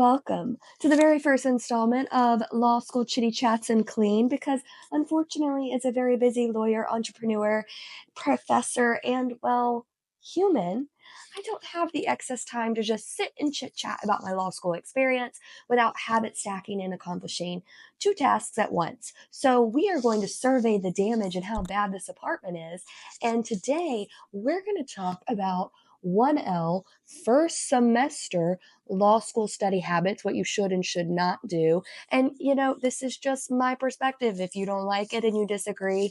welcome to the very first installment of Law School Chitty Chats and Clean because unfortunately, as a very busy lawyer, entrepreneur, professor, and, well, human, I don't have the excess time to just sit and chit chat about my law school experience without habit stacking and accomplishing two tasks at once. So, we are going to survey the damage and how bad this apartment is. And today, we're going to talk about 1L first semester law school study habits, what you should and should not do. And, this is just my perspective. If you don't like it and you disagree,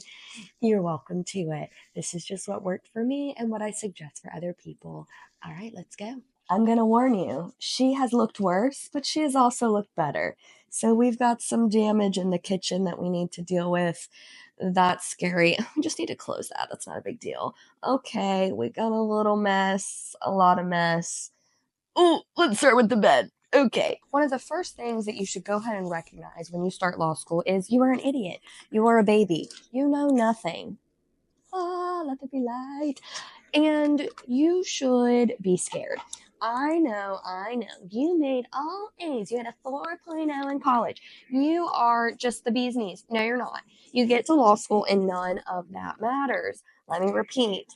you're welcome to it. This is just what worked for me and what I suggest for other people. All right, let's go. I'm going to warn you, she has looked worse, but she has also looked better. So we've got some damage in the kitchen that we need to deal with. That's scary. We just need to close that. That's not a big deal. Okay, we got a little mess, a lot of mess. Oh, let's start with the bed. Okay. One of the first things that you should go ahead and recognize when you start law school is you are an idiot. You are a baby. You know nothing. Let there be light. And you should be scared. I know. You made all A's. You had a 4.0 in college. You are just the bee's knees. No, you're not. You get to law school and none of that matters. Let me repeat.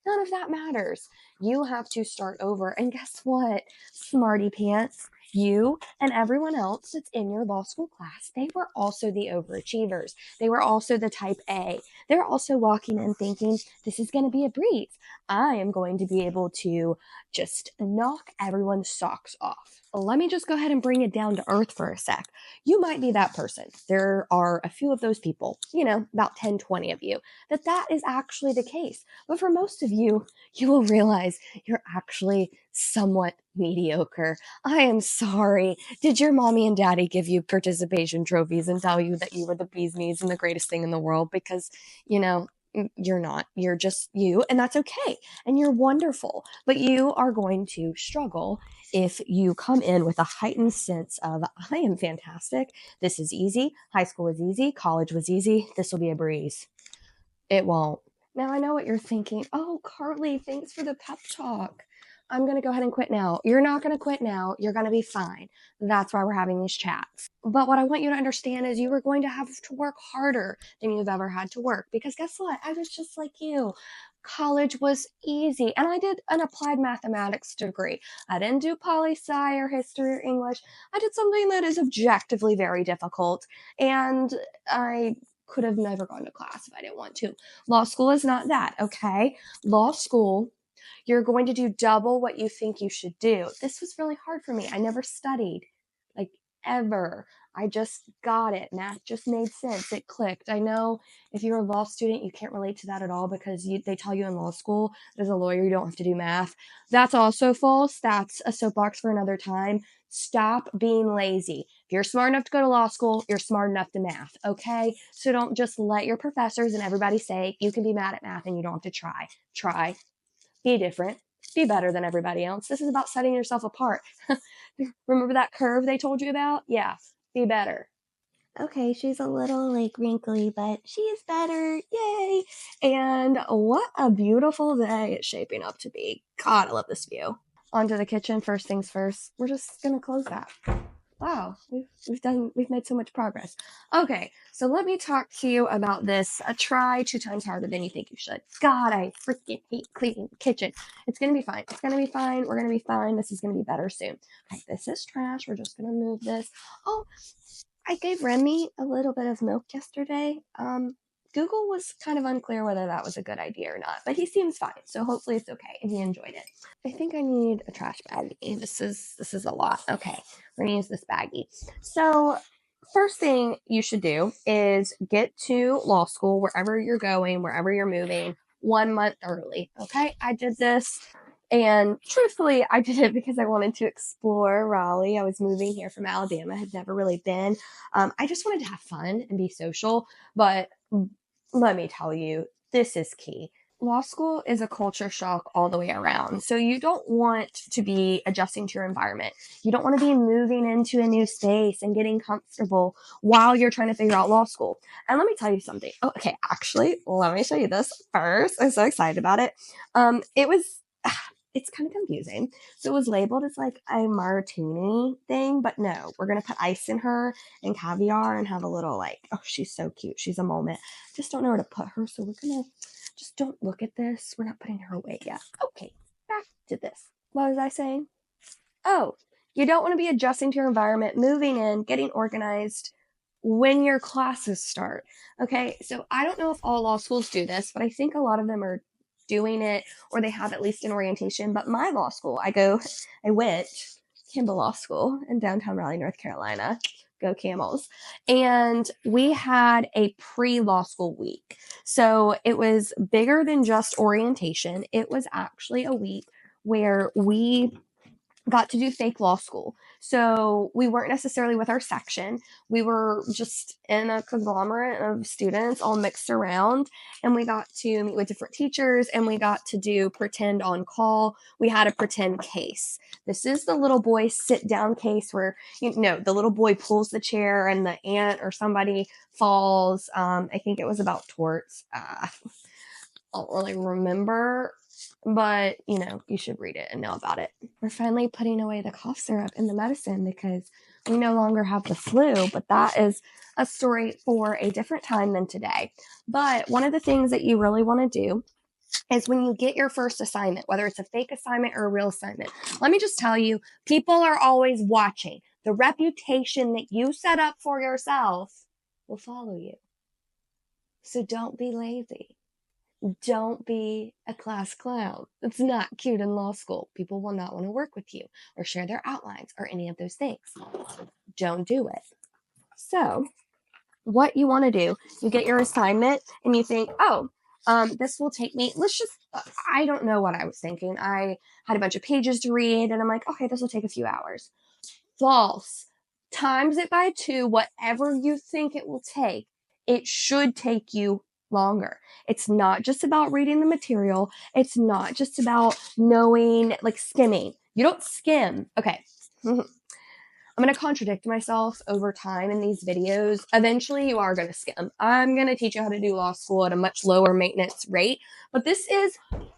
None of that matters. You have to start over. And guess what, smarty pants? You and everyone else that's in your law school class, they were also the overachievers. They were also the type A. They're also walking in thinking, this is going to be a breeze. I am going to be able to just knock everyone's socks off. Let me just go ahead and bring it down to earth for a sec. You might be that person. There are a few of those people, about 10, 20 of you, that is actually the case. But for most of you, you will realize you're actually somewhat mediocre. I am sorry. Did your mommy and daddy give you participation trophies and tell you that you were the bee's knees and the greatest thing in the world? Because, you're not. You're just you, and that's okay. And you're wonderful. But you are going to struggle if you come in with a heightened sense of, I am fantastic. This is easy. High school was easy. College was easy. This will be a breeze. It won't. Now I know what you're thinking. Oh, Carly, thanks for the pep talk. I'm going to go ahead and quit now. You're not going to quit now. You're going to be fine. That's why we're having these chats. But what I want you to understand is you are going to have to work harder than you've ever had to work. Because guess what? I was just like you. College was easy. And I did an applied mathematics degree. I didn't do poli-sci or history or English. I did something that is objectively very difficult. And I could have never gone to class if I didn't want to. Law school is not that, okay? Law school, you're going to do double what you think you should do. This was really hard for me. I never studied, ever. I just got it. Math just made sense. It clicked. I know if you're a law student, you can't relate to that at all because they tell you in law school, as a lawyer, you don't have to do math. That's also false. That's a soapbox for another time. Stop being lazy. If you're smart enough to go to law school, you're smart enough to math, okay? So don't just let your professors and everybody say you can be mad at math and you don't have to try. Try. Be different. Be better than everybody else. This is about setting yourself apart. Remember that curve they told you about? Yeah. Be better. Okay, she's a little wrinkly, but she is better. Yay! And what a beautiful day it's shaping up to be. God, I love this view. Onto the kitchen. First things first. We're just gonna close that. Wow, we've made so much progress. Okay, so let me talk to you about this. Try 2 times harder than you think you should. God, I freaking hate cleaning the kitchen. It's gonna be fine. It's gonna be fine. We're gonna be fine. This is gonna be better soon. Okay, this is trash. We're just gonna move this. Oh, I gave Remy a little bit of milk yesterday. Google was kind of unclear whether that was a good idea or not, but he seems fine, so hopefully it's okay, and he enjoyed it. I think I need a trash baggie. This is a lot. Okay, we're gonna use this baggie. So first thing you should do is get to law school, wherever you're going, wherever you're moving, 1 month early, okay? I did this, and truthfully, I did it because I wanted to explore Raleigh. I was moving here from Alabama, had never really been. I just wanted to have fun and be social, but let me tell you, this is key. Law school is a culture shock all the way around. So you don't want to be adjusting to your environment. You don't want to be moving into a new space and getting comfortable while you're trying to figure out law school. And let me tell you something. Oh, okay, actually, let me show you this first. I'm so excited about it. It was it's kind of confusing. So it was labeled as like a martini thing, but no, we're going to put ice in her and caviar and have a little like, oh, she's so cute. She's a moment. Just don't know where to put her. So we're going to just don't look at this. We're not putting her away yet. Okay, back to this. What was I saying? Oh, you don't want to be adjusting to your environment, moving in, getting organized when your classes start. Okay, so I don't know if all law schools do this, but I think a lot of them are doing it or they have at least an orientation. But my law school, I went Kimball Law School in downtown Raleigh, North Carolina. Go Camels. And we had a pre-law school week. So it was bigger than just orientation. It was actually a week where we got to do fake law school. So we weren't necessarily with our section. We were just in a conglomerate of students all mixed around. And we got to meet with different teachers and we got to do pretend on call. We had a pretend case. This is the little boy sit down case where, the little boy pulls the chair and the aunt or somebody falls. I think it was about torts. I don't really remember, but you should read it and know about it. We're finally putting away the cough syrup and the medicine because we no longer have the flu, but that is a story for a different time than today. But one of the things that you really want to do is when you get your first assignment, whether it's a fake assignment or a real assignment, let me just tell you, people are always watching. The reputation that you set up for yourself will follow you. So don't be lazy. Don't be a class clown. It's not cute in law school. People will not want to work with you or share their outlines or any of those things. Don't do it. So what you want to do, you get your assignment and you think, this will take me, I don't know what I was thinking. I had a bunch of pages to read and I'm like, okay, this will take a few hours. False. Times it by 2, whatever you think it will take, it should take you longer. It's not just about reading the material. It's not just about knowing, like skimming. You don't skim. Okay. I'm going to contradict myself over time in these videos. Eventually, you are going to skim. I'm going to teach you how to do law school at a much lower maintenance rate. But this is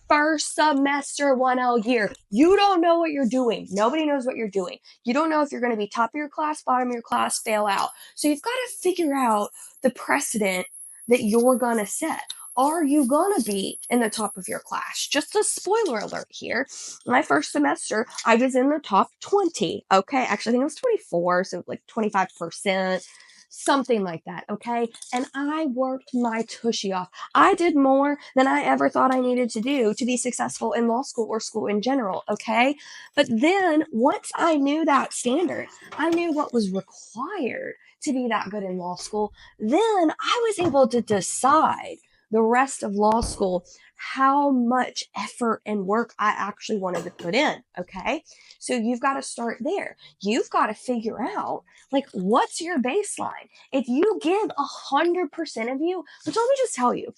first semester 1L year. You don't know what you're doing. Nobody knows what you're doing. You don't know if you're going to be top of your class, bottom of your class, fail out. So you've got to figure out the precedent that you're going to set. Are you going to be in the top of your class? Just a spoiler alert here. My first semester, I was in the top 20. Okay. Actually, I think it was 24. So like 25%, something like that. Okay. And I worked my tushy off. I did more than I ever thought I needed to do to be successful in law school or school in general. Okay. But then once I knew that standard, I knew what was required to be that good in law school. Then I was able to decide the rest of law school how much effort and work I actually wanted to put in. Okay. So you've got to start there. You've got to figure out like, what's your baseline? If you give 100% of you, but let me just tell you,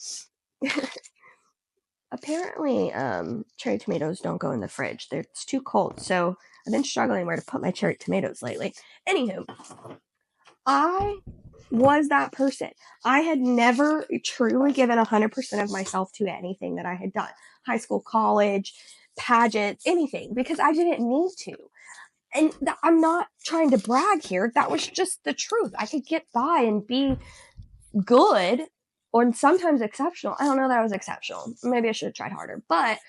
apparently, cherry tomatoes don't go in the fridge. It's too cold. So I've been struggling where to put my cherry tomatoes lately. Anywho, I was that person. I had never truly given 100% of myself to anything that I had done. High school, college, pageants, anything, because I didn't need to. And I'm not trying to brag here. That was just the truth. I could get by and be good or sometimes exceptional. I don't know that I was exceptional. Maybe I should have tried harder. But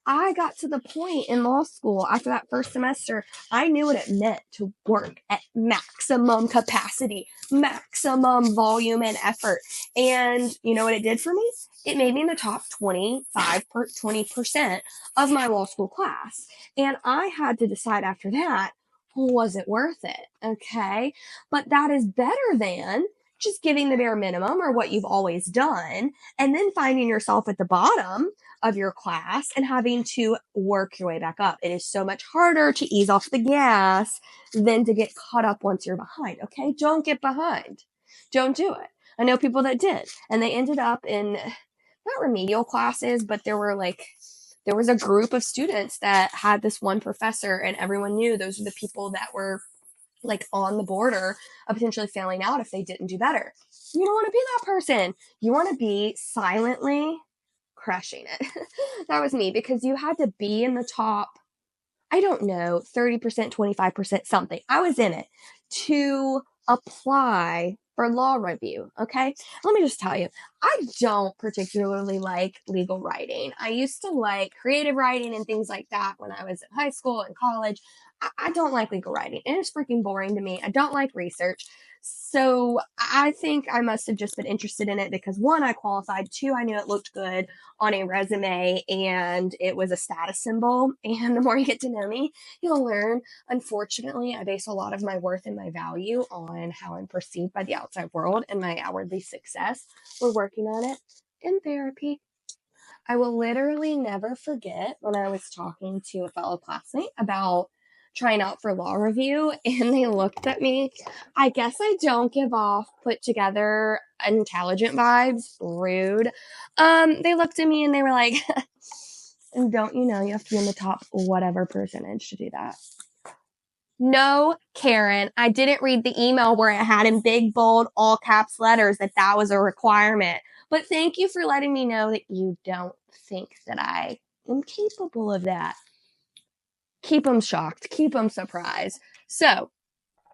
I got to the point in law school after that first semester, I knew what it meant to work at maximum capacity, maximum volume and effort. And you know what it did for me? It made me in the top 20% of my law school class. And I had to decide after that, was it worth it? Okay. But that is better than just giving the bare minimum or what you've always done and then finding yourself at the bottom of your class and having to work your way back up. It is so much harder to ease off the gas than to get caught up once you're behind. Okay. Don't get behind. Don't do it. I know people that did, and they ended up in not remedial classes, but there was a group of students that had this one professor and everyone knew those were the people that were like on the border of potentially failing out if they didn't do better. You don't want to be that person. You want to be silently crushing it. That was me, because you had to be in the top, I don't know, 30%, 25%, something. I was in it to apply for law review, okay? Let me just tell you, I don't particularly like legal writing. I used to like creative writing and things like that when I was in high school and college. I don't like legal writing. It is freaking boring to me. I don't like research. So I think I must have just been interested in it because, one, I qualified. Two, I knew it looked good on a resume and it was a status symbol. And the more you get to know me, you'll learn. Unfortunately, I base a lot of my worth and my value on how I'm perceived by the outside world and my outwardly success. We're working on it in therapy. I will literally never forget when I was talking to a fellow classmate about trying out for law review, and they looked at me. I guess I don't give off put together intelligent vibes. Rude. They looked at me and they were like, don't you know you have to be in the top whatever percentage to do that? No, Karen, I didn't read the email where it had in big, bold, all caps letters that was a requirement. But thank you for letting me know that you don't think that I am capable of that. Keep them shocked. Keep them surprised. So,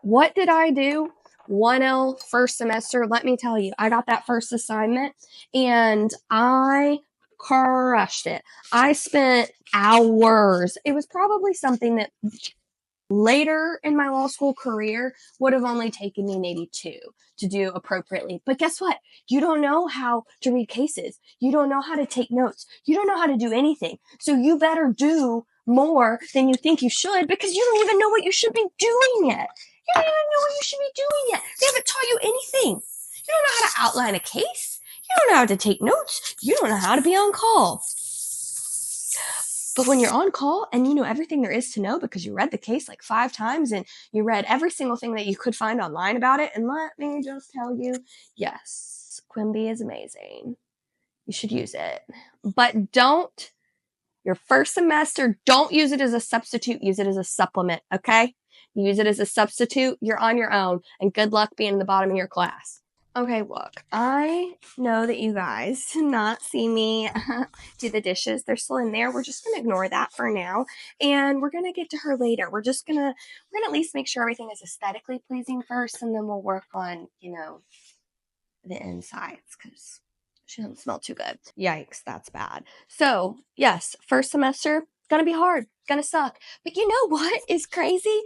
what did I do? 1L first semester. Let me tell you, I got that first assignment and I crushed it. I spent hours. It was probably something that later in my law school career would have only taken me maybe 2 to do appropriately. But guess what? You don't know how to read cases. You don't know how to take notes. You don't know how to do anything. So you better do more than you think you should, because you don't even know what you should be doing yet. You don't even know what you should be doing yet. They haven't taught you anything. You don't know how to outline a case. You don't know how to take notes. You don't know how to be on call. But when you're on call and you know everything there is to know because you read the case like 5 times and you read every single thing that you could find online about it, and let me just tell you, yes, Quimby is amazing. You should use it. But don't, your first semester, don't use it as a substitute. Use it as a supplement, okay? You use it as a substitute, you're on your own, and good luck being in the bottom of your class. Okay, look, I know that you guys did not see me do the dishes. They're still in there. We're just going to ignore that for now, and we're going to get to her later. We're going to at least make sure everything is aesthetically pleasing first, and then we'll work on, the insides, because she doesn't smell too good. Yikes, that's bad. So, yes, first semester, going to be hard, going to suck. But you know what is crazy?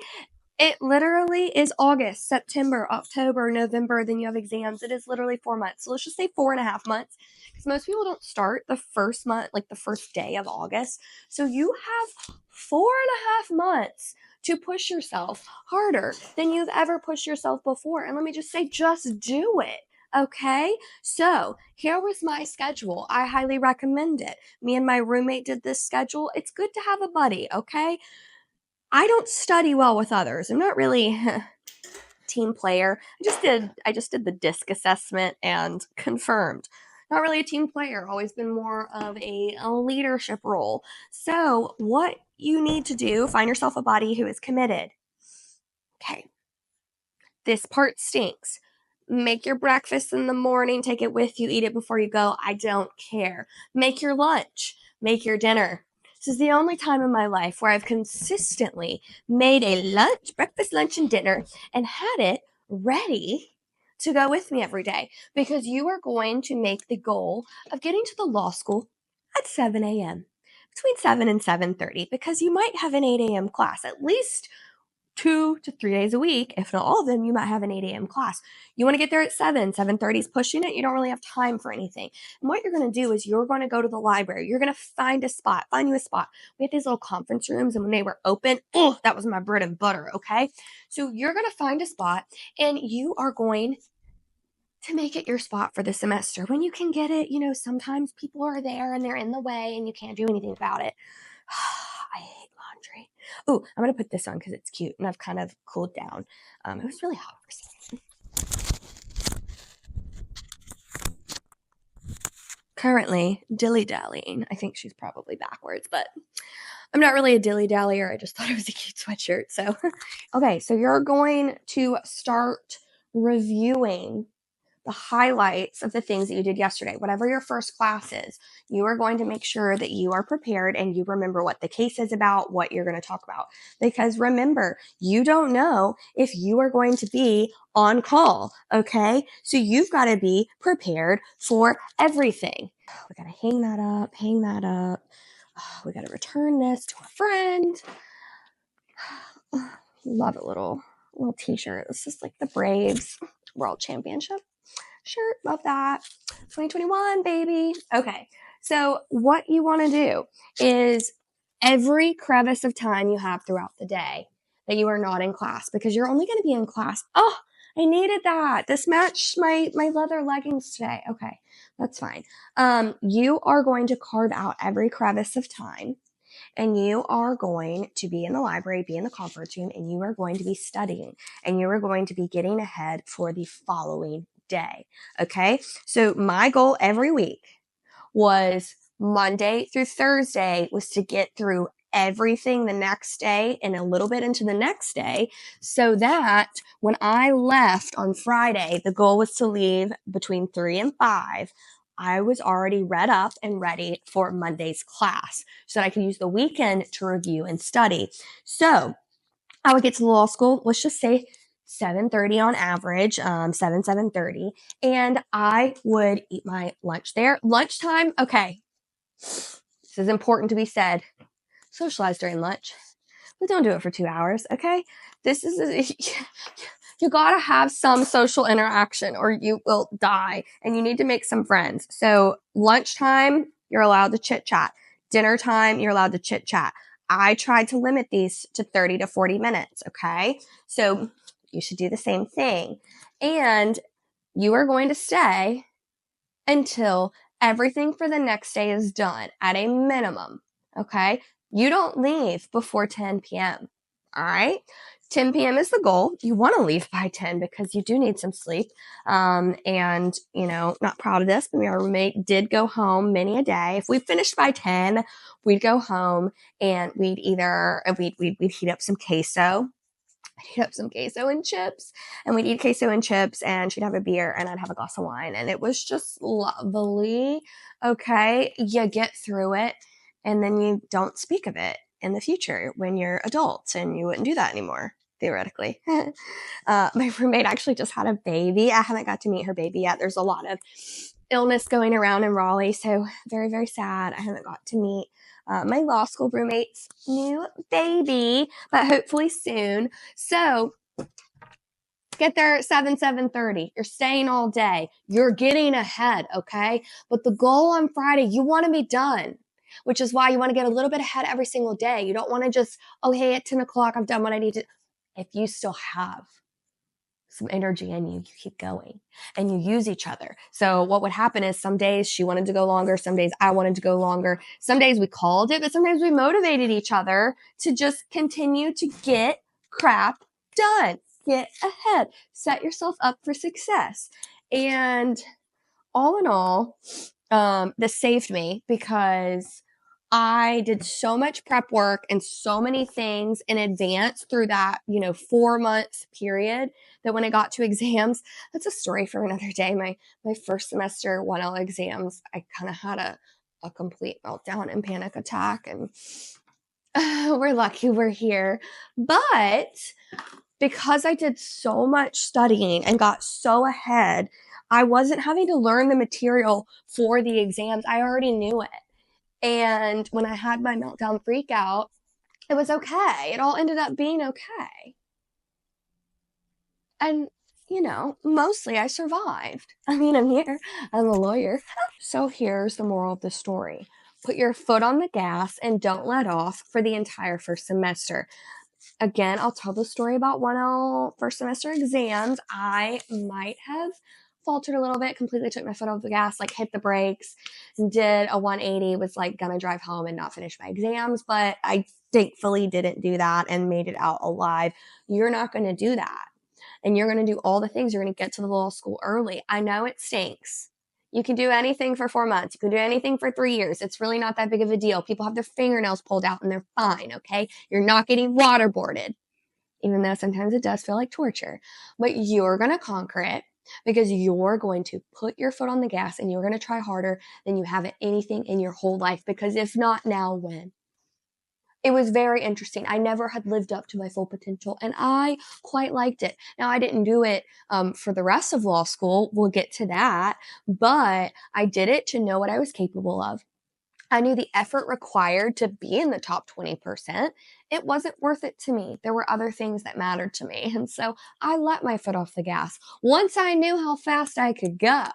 It literally is August, September, October, November, then you have exams. It is literally 4 months. So let's just say 4.5 months, because most people don't start the first month, like the first day of August. So you have 4.5 months to push yourself harder than you've ever pushed yourself before. And let me just say, just do it. Okay, so here was my schedule. I highly recommend it. Me and my roommate did this schedule. It's good to have a buddy, okay? I don't study well with others. I'm not really a team player. I just did the DISC assessment and confirmed. Not really a team player. Always been more of a leadership role. So what you need to do, find yourself a buddy who is committed. Okay. This part stinks. Make your breakfast in the morning. Take it with you. Eat it before you go. I don't care. Make your lunch. Make your dinner. This is the only time in my life where I've consistently made a breakfast, lunch, and dinner and had it ready to go with me every day, because you are going to make the goal of getting to the law school at 7 a.m. between 7 and 7:30, because you might have an 8 a.m. class at least 2 to 3 days a week. If not all of them, you might have an 8 a.m. class. You want to get there at 7:30 is pushing it. You don't really have time for anything. And what you're going to do is you're going to go to the library. You're going to find you a spot. We had these little conference rooms, and when they were open, that was my bread and butter, okay? So you're going to find a spot, and you are going to make it your spot for the semester. When you can get it, sometimes people are there and they're in the way and you can't do anything about it. I hate laundry. Oh, I'm going to put this on because it's cute and I've kind of cooled down. It was really hot for a second. Currently dilly-dallying. I think she's probably backwards, but I'm not really a dilly-dallyer. I just thought it was a cute sweatshirt. So, okay, so you're going to start reviewing the highlights of the things that you did yesterday. Whatever your first class is, you are going to make sure that you are prepared and you remember what the case is about, what you're going to talk about. Because remember, you don't know if you are going to be on call, okay? So you've got to be prepared for everything. We got to hang that up. We got to return this to a friend. Love a little t-shirt. It's just like the Braves World Championship shirt. Love that. 2021, baby. Okay. So what you want to do is every crevice of time you have throughout the day that you are not in class, because you're only going to be in class. Oh, I needed that. This matched my leather leggings today. Okay. That's fine. You are going to carve out every crevice of time, and you are going to be in the library, be in the conference room, and you are going to be studying, and you are going to be getting ahead for the following day. Okay. So my goal every week was Monday through Thursday was to get through everything the next day and a little bit into the next day, so that when I left on Friday, the goal was to leave between 3 and 5. I was already read up and ready for Monday's class so that I could use the weekend to review and study. So I would get to law school, let's just say 7:30 on average, 7:30, and I would eat my lunch there. Lunchtime, okay, this is important to be said. Socialize during lunch, but don't do it for 2 hours, okay? You gotta have some social interaction or you will die, and you need to make some friends. So lunchtime, you're allowed to chit chat. Dinner time, you're allowed to chit chat. I tried to limit these to 30 to 40 minutes, okay? So you should do the same thing. And you are going to stay until everything for the next day is done at a minimum, okay? You don't leave before 10 p.m., all right? 10 p.m. is the goal. You want to leave by 10 because you do need some sleep. And, not proud of this, but our roommate did go home many a day. If we finished by 10, we'd go home and we'd heat up some queso. Heat up some queso and chips, and we'd eat queso and chips, and she'd have a beer and I'd have a glass of wine, and it was just lovely. Okay. You get through it and then you don't speak of it in the future when you're adults, and you wouldn't do that anymore, theoretically. My roommate actually just had a baby. I haven't got to meet her baby yet. There's a lot of illness going around in Raleigh, so very, very sad. I haven't got to meet my law school roommate's new baby, but hopefully soon. So get there at 7:30. You're staying all day. You're getting ahead, okay? But the goal on Friday, you want to be done, which is why you want to get a little bit ahead every single day. You don't want to just, oh, hey, at 10 o'clock, I've done what I need to. If you still have some energy in you, you keep going and you use each other. So what would happen is some days she wanted to go longer. Some days I wanted to go longer. Some days we called it, but sometimes we motivated each other to just continue to get crap done, get ahead, set yourself up for success. And all in all, this saved me because I did so much prep work and so many things in advance through that, 4 month period, that when I got to exams, that's a story for another day. My first semester 1L exams, I kind of had a complete meltdown and panic attack, and we're lucky we're here. But because I did so much studying and got so ahead, I wasn't having to learn the material for the exams. I already knew it. And when I had my meltdown freak out, it was okay. It all ended up being okay. And, mostly I survived. I mean, I'm here. I'm a lawyer. So here's the moral of the story. Put your foot on the gas and don't let off for the entire first semester. Again, I'll tell the story about 1L first semester exams. I might have faltered a little bit, completely took my foot off the gas, hit the brakes, did a 180, was gonna drive home and not finish my exams, but I thankfully didn't do that and made it out alive. You're not gonna do that. And you're gonna do all the things. You're gonna get to the law school early. I know it stinks. You can do anything for 4 months. You can do anything for 3 years. It's really not that big of a deal. People have their fingernails pulled out and they're fine, okay? You're not getting waterboarded, even though sometimes it does feel like torture. But you're going to conquer it. because you're going to put your foot on the gas and you're going to try harder than you have at anything in your whole life, because if not now, when? It was very interesting. I never had lived up to my full potential, and I quite liked it. Now, I didn't do it for the rest of law school. We'll get to that. But I did it to know what I was capable of. I knew the effort required to be in the top 20%. It wasn't worth it to me. There were other things that mattered to me. And so I let my foot off the gas once I knew how fast I could go.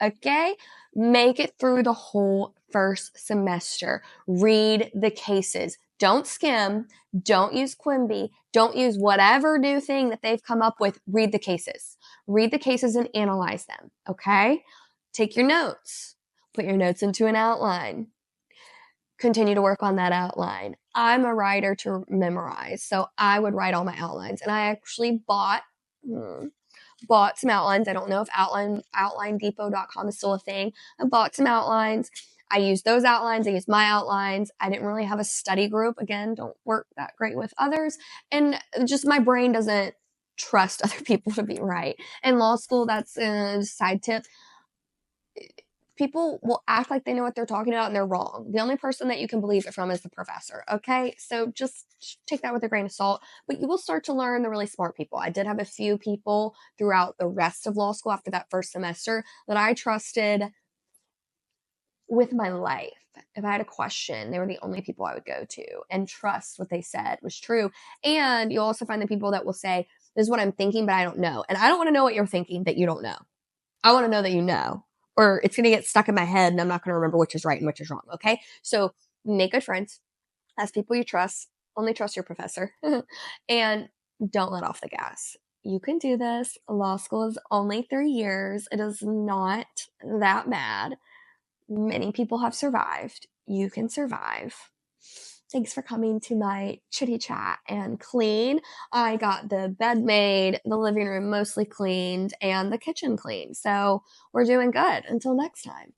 Okay? Make it through the whole first semester. Read the cases. Don't skim. Don't use Quimby. Don't use whatever new thing that they've come up with. Read the cases. Read the cases and analyze them. Okay? Take your notes. Put your notes into an outline. Continue to work on that outline. I'm a writer to memorize, so I would write all my outlines. And I actually bought some outlines. I don't know if outlinedepot.com is still a thing. I bought some outlines. I used those outlines. I used my outlines. I didn't really have a study group. Again, don't work that great with others. And just my brain doesn't trust other people to be right. In law school, that's a side tip. People will act like they know what they're talking about and they're wrong. The only person that you can believe it from is the professor. Okay. So just take that with a grain of salt, but you will start to learn the really smart people. I did have a few people throughout the rest of law school after that first semester that I trusted with my life. If I had a question, they were the only people I would go to and trust what they said was true. And you'll also find the people that will say, this is what I'm thinking, but I don't know. And I don't want to know what you're thinking that you don't know. I want to know that you know, or it's going to get stuck in my head and I'm not going to remember which is right and which is wrong. Okay. So make good friends, ask people you trust, only trust your professor, and don't let off the gas. You can do this. Law school is only 3 years. It is not that bad. Many people have survived. You can survive. Thanks for coming to my Chitty Chat and Clean. I got the bed made, the living room mostly cleaned, and the kitchen cleaned. So we're doing good. Until next time.